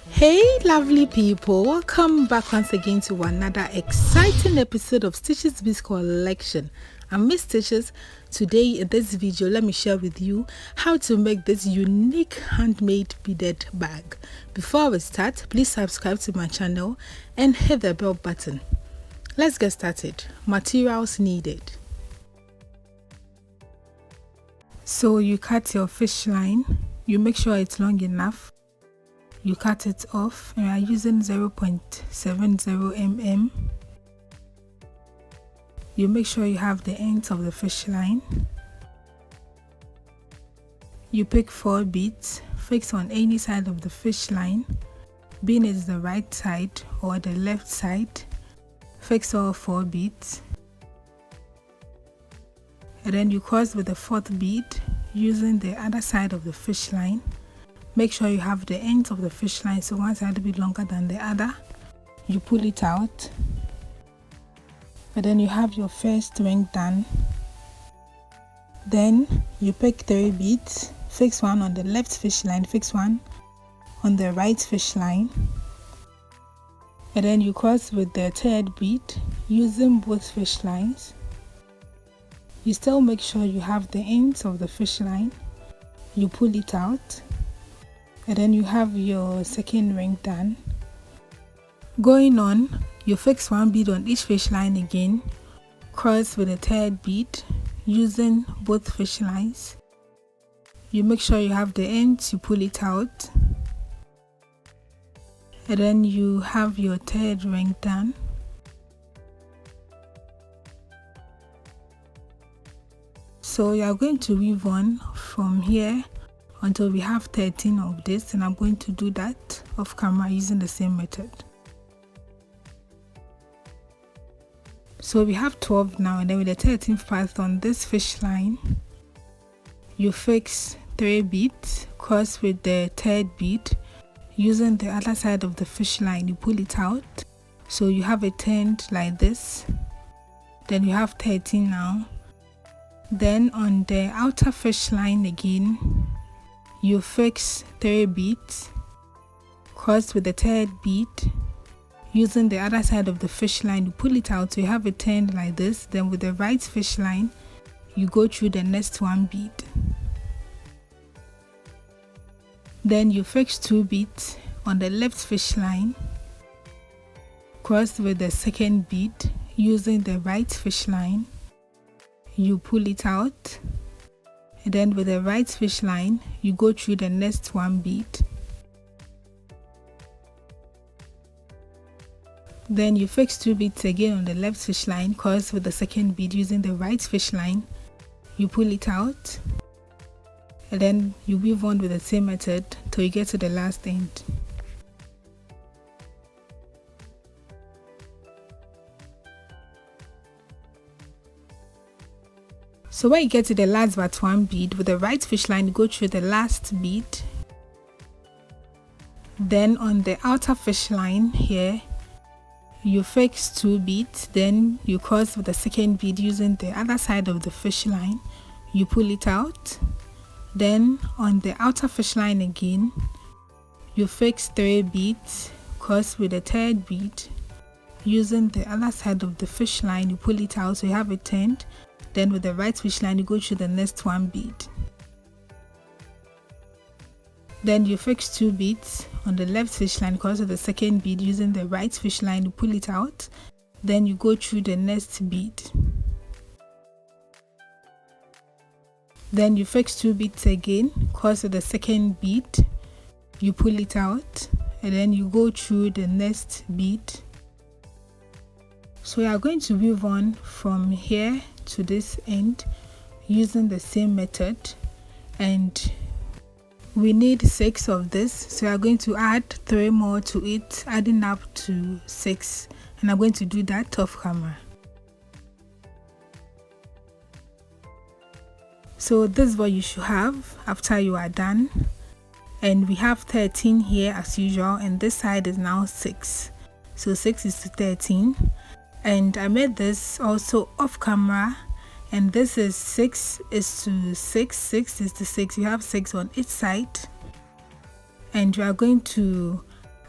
Hey lovely people, welcome back once again to another exciting episode of Stitches Biz Collection. I'm Miss Stitches. Today in this video, let me share with you how to make this unique handmade beaded bag. Before we start, please subscribe to my channel and hit the bell button. Let's get started. Materials needed. So you cut your fish line, you make sure it's long enough. You cut it off and we are using 0.70 mm. You make sure you have the ends of the fish line. You pick 4 beads, fix on any side of the fish line, being it's the right side or the left side. Fix all 4 beads. And then you cross with the 4th bead using the other side of the fish line. Make sure you have the ends of the fish line, so one side will be longer than the other. You pull it out, and then you have your first ring done. Then you pick 3 beads, fix one on the left fish line, fix one on the right fish line, and then you cross with the 3rd bead using both fish lines. You still make sure you have the ends of the fish line. You pull it out, and then you have your 2nd ring done. Going on, you fix 1 bead on each fish line again, cross with the 3rd bead using both fish lines. You make sure you have the ends, you pull it out, and then you have your 3rd ring done. So you are going to weave on from here until we have 13 of this, and I'm going to do that off camera using the same method. So we have 12 now, and then with the 13th pass on this fish line, you fix 3 beads, cross with the 3rd bead using the other side of the fish line. You pull it out, so you have it turned like this. Then you have 13 now. Then on the outer fish line again, you fix 3 beads, cross with the 3rd bead using the other side of the fish line. You pull it out, so you have it turned like this. Then with the right fish line, you go through the next 1 bead. Then you fix 2 beads on the left fish line, cross with the 2nd bead using the right fish line. You pull it out, and then with the right fish line, you go through the next 1 bead. Then you fix 2 beads again on the left fish line, cross with the 2nd bead using the right fish line. You pull it out, and then you weave on with the same method till you get to the last end. So when you get to the last but 1 bead, with the right fish line, you go through the last bead. Then on the outer fish line here, you fix 2 beads, then you cross with the 2nd bead using the other side of the fish line. You pull it out. Then on the outer fish line again, you fix 3 beads, cross with the 3rd bead using the other side of the fish line. You pull it out, so you have it turned. Then with the right fish line, you go through the next 1 bead. Then you fix 2 beads on the left fish line, cross with the 2nd bead using the right fish line. You pull it out. Then you go through the next bead. Then you fix 2 beads again, cross with the 2nd bead. You pull it out, and then you go through the next bead. So we are going to weave on from here to this end using the same method, and we need 6 of this, so we are going to add 3 more to it, adding up to 6, and I'm going to do that off camera. So this is what you should have after you are done, and we have 13 here as usual, and this side is now 6, so 6 is to 13. And I made this also off camera, and this is 6 is to 6, 6 is to 6. You have 6 on each side, and you are going to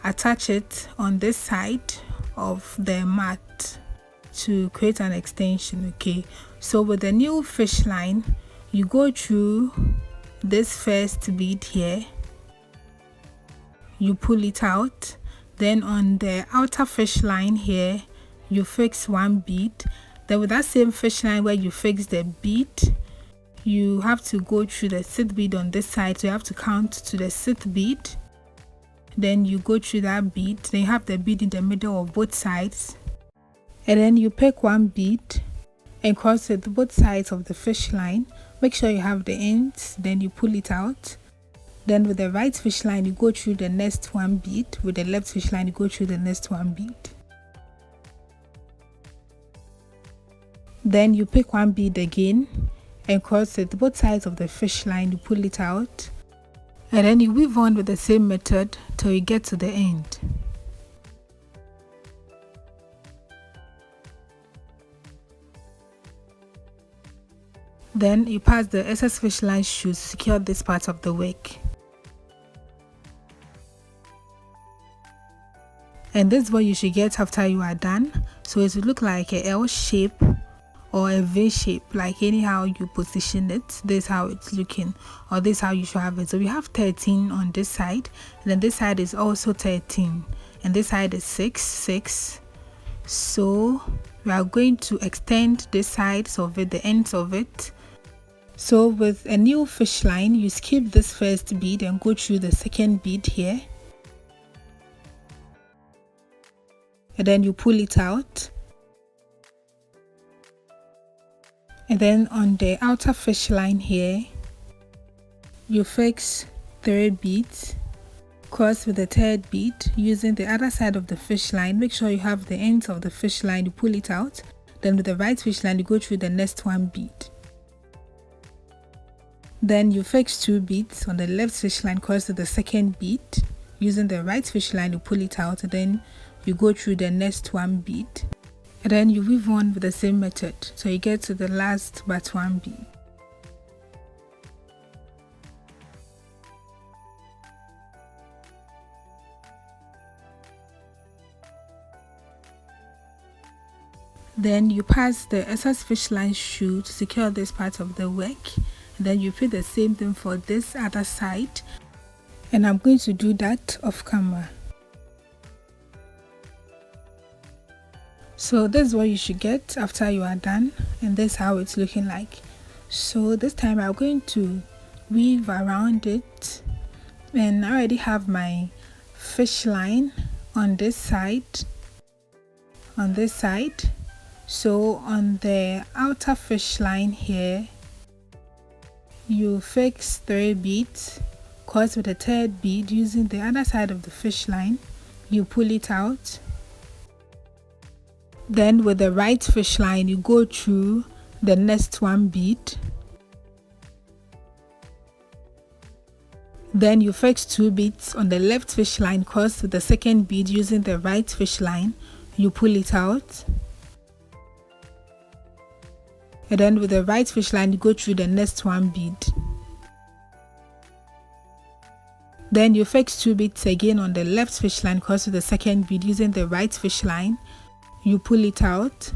attach it on this side of the mat to create an extension. Okay, so with the new fish line, you go through this first bead here, you pull it out, then on the outer fish line here you fix one bead. Then with that same fish line where you fix the bead, you have to go through the 6th bead on this side, so you have to count to the 6th bead, then you go through that bead, then you have the bead in the middle of both sides, and then you pick one bead and cross it both sides of the fish line. Make sure you have the ends, then you pull it out. Then with the right fish line you go through the next one bead, with the left fish line you go through the next one bead. Then you pick one bead again and cross it both sides of the fish line, you pull it out, and then you weave on with the same method till you get to the end. Then you pass the excess fish line shoes to secure this part of the work. And this is what you should get after you are done. So it will look like a L shape or a V shape, like anyhow you position it. This is how it's looking, or this is how you should have it. So we have 13 on this side, and then this side is also 13, and this side is 6, 6. So we are going to extend this sides of it, the ends of it. So with a new fish line, you skip this first bead and go through the second bead here, and then you pull it out, and then on the outer fish line here you fix 3 beads, cross with the 3rd bead using the other side of the fish line. Make sure you have the ends of the fish line, you pull it out, then with the right fish line you go through the next one bead. Then you fix 2 beads on the left fish line, cross to the 2nd bead using the right fish line, you pull it out, and then you go through the next one bead, and then you weave on with the same method so you get to the last but one bead. Then you pass the excess fish line shoe to secure this part of the work. Then you repeat the same thing for this other side, and I'm going to do that off camera. So this is what you should get after you are done, and this is how it's looking like. So this time I'm going to weave around it, and I already have my fish line on this side, So on the outer fish line here you fix 3 beads, cross with the 3rd bead using the other side of the fish line, you pull it out. Then with the right fish line you go through the next one bead, then you fix 2 beads on the left fish line, cross with the 2nd bead using the right fish line, you pull it out, and then with the right fish line you go through the next one bead. Then you fix 2 beads again on the left fish line, cross with the 2nd bead using the right fish line, you pull it out,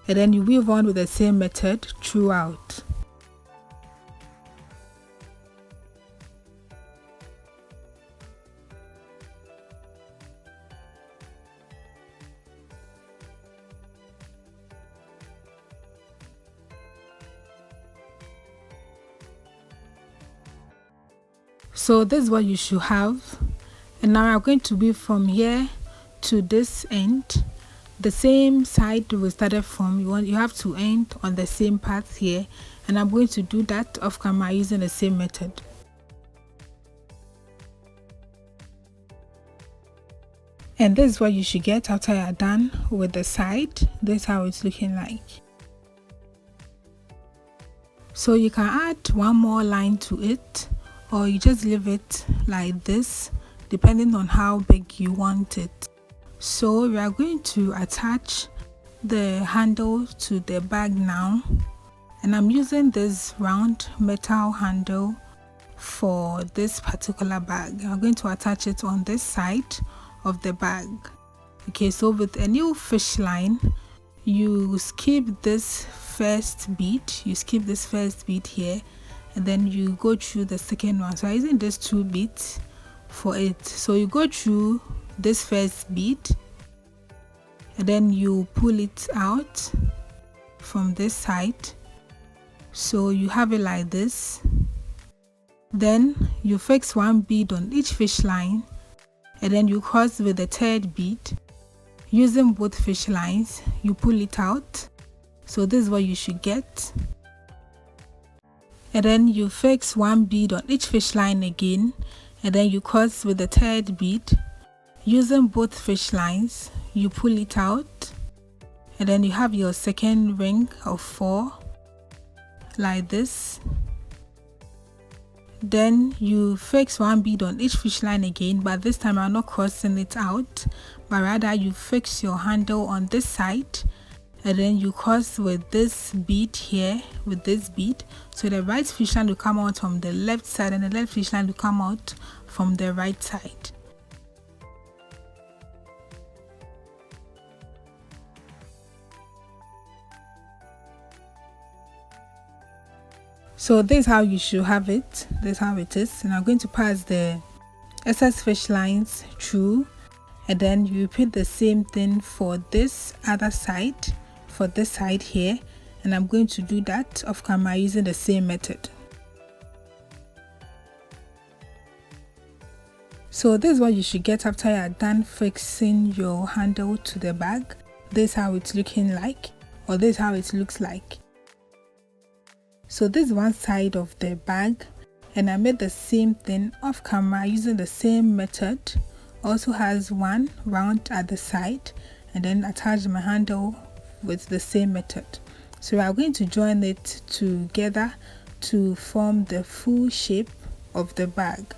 and then you weave on with the same method throughout. So this is what you should have, and now I'm going to weave from here to this end, the same side we started from. You have to end on the same path here, and I'm going to do that off camera using the same method. And this is what you should get after you're done with the side. This is how it's looking like. So you can add one more line to it, or you just leave it like this depending on how big you want it. So we are going to attach the handle to the bag now, and I'm using this round metal handle for this particular bag. I'm going to attach it on this side of the bag. Okay, so with a new fish line, you skip this first bead, here, and then you go through the second one. So I'm using these 2 beads for it. So you go through this first bead and then you pull it out from this side, so you have it like this. Then you fix 1 bead on each fish line and then you cross with the 3rd bead. Using both fish lines, you pull it out. So this is what you should get. And then you fix 1 bead on each fish line again, and then you cross with the 3rd bead. Using both fish lines, you pull it out, and then you have your second ring of 4 like this. Then you fix 1 bead on each fish line again, but this time I'm not crossing it out, but rather you fix your handle on this side, and then you cross with this bead here, with this bead, so the right fish line will come out from the left side and the left fish line will come out from the right side. So this is how you should have it. This is how it is. And I'm going to pass the excess fish lines through, and then you repeat the same thing for this other side, for this side here, and I'm going to do that off camera using the same method. So this is what you should get after you are done fixing your handle to the bag. This is how it's looking like, or this is how it looks like. So this is one side of the bag, and I made the same thing off camera using the same method. Also has one round at the side, and then attach my handle with the same method. So we are going to join it together to form the full shape of the bag.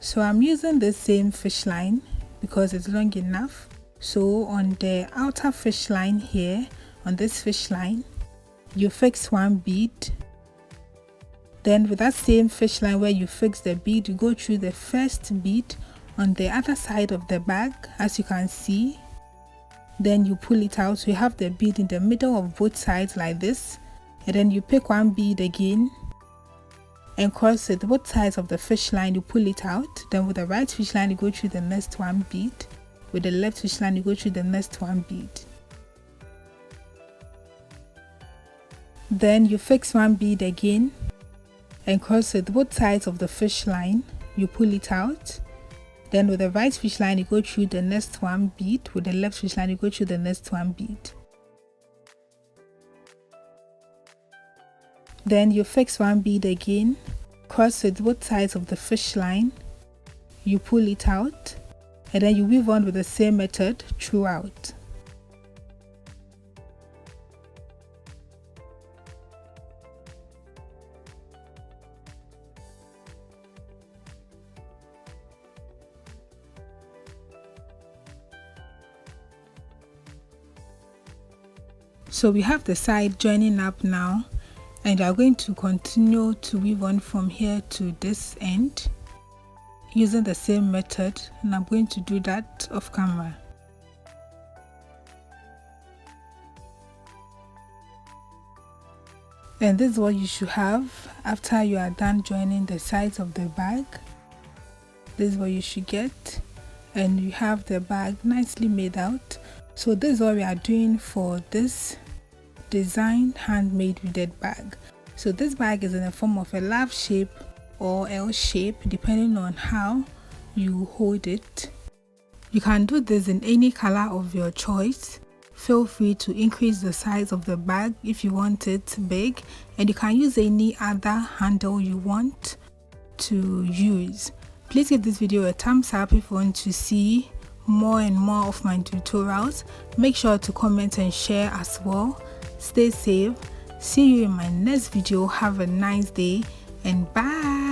So I'm using the same fish line because it's long enough. So on the outer fish line here, on this fish line, you fix 1 bead. Then with that same fish line where you fix the bead, you go through the first bead on the other side of the bag, as you can see. Then you pull it out, so you have the bead in the middle of both sides like this, and then you pick 1 bead again and cross it both sides of the fish line. You pull it out. Then with the right fish line, you go through the next 1 bead. With the left fish line, you go through the next 1 bead. Then you fix 1 bead again and cross it both sides of the fish line. You pull it out. Then with the right fish line, you go through the next 1 bead. With the left fish line, you go through the next 1 bead. Then you fix 1 bead again, cross it both sides of the fish line. You pull it out, and then you weave on with the same method throughout. So we have the side joining up now, and we are going to continue to weave on from here to this end using the same method, and I'm going to do that off camera. And this is what you should have after you are done joining the sides of the bag. This is what you should get, and you have the bag nicely made out. So this is what we are doing for this designed handmade beaded bag. So this bag is in the form of a love shape or L shape, depending on how you hold it. You can do this in any color of your choice. Feel free to increase the size of the bag if you want it big, and you can use any other handle you want to use. Please give this video a thumbs up if you want to see more and more of my tutorials. Make sure to comment and share as well. Stay safe. See you in my next video. Have a nice day, and bye.